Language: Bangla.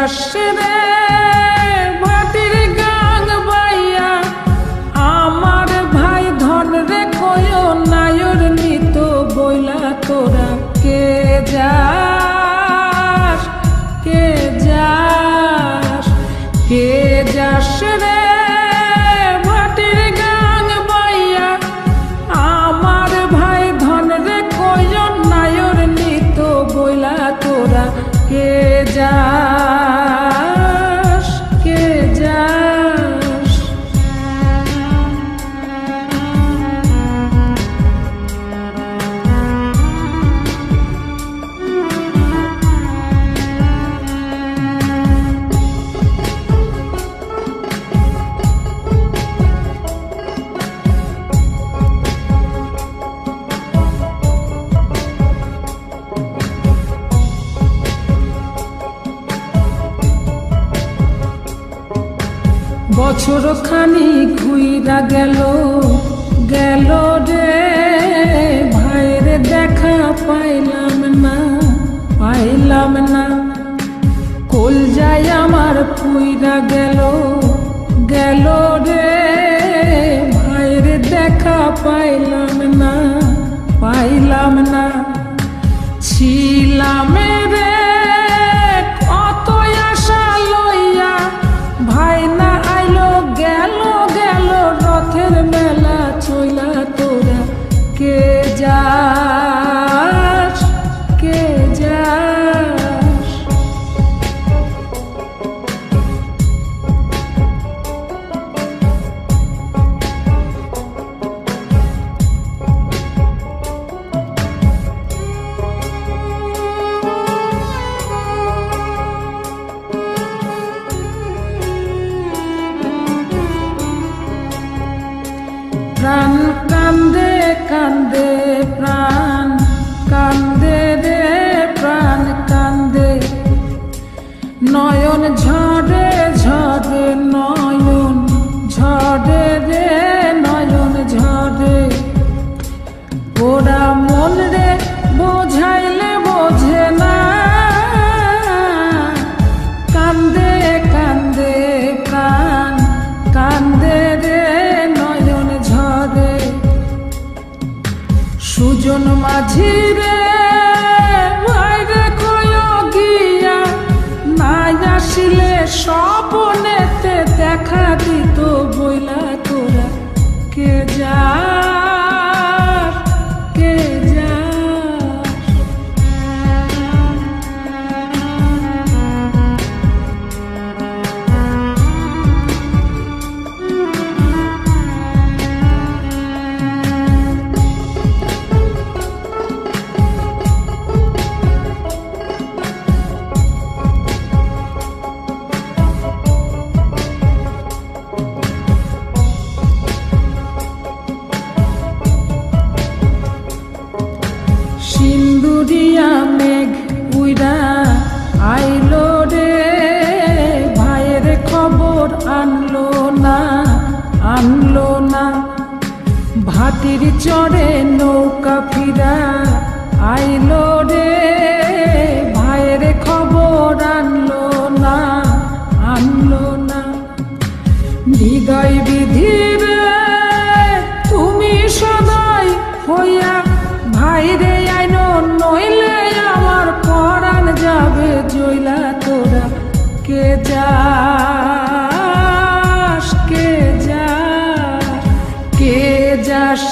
যাস রে ভাটির গাং বাইয়া আমার ভাই ধন রে কয় নায়র নিত বইলা তোরা কে যাস কে যাস কে যাস রে ভাটির গাং বাইয়া আমার ভাই ধন রে কয় নায়র নিত বইলা তোরা কে যাস কে যাস বছর খানি ঘুইরা গেল গেল রে ভাইয়ের দেখা পাইলাম না কল যায় আমার পুইরা গেল গেল রে ভাইয়ের দেখা পাইলাম না ছিলাম রে কত আশা লইয়া ভাই না আইলো গেল গেল রথের মেলা চইলা তোরা কে যাস কে যাস প্রাণ কান্দে কান্দে প্রাণ কান্দে রে প্রাণ কান্দে নয়ন ঝরে ঝরে নয়ন ঝরে রে নয়ন ঝরে ওরা মন রে বোঝাইলে বোঝে না কান্দে কান্দে প্রাণ কান্দে রে সুজন মাঝি রে ভাইরে কয় গিয়া নাই আসিলে স্বপনেতে দেখা দিত বইলা তোরা কে যাস কে যাস সিন্দুরিয়া মেঘ উইরা আইলো রে ভাইয়ের খবর আনলো না ভাটির চড়ে নৌকা ফিরা আইলো রে ভাইয়ের খবর আনলো না হৃদয় বিধির তুমি সদাই হইয়া ভাইরে আইনো নইলে আমার পরাণ যাবে জইলা তোরা কে যাস কে যাস কে যাস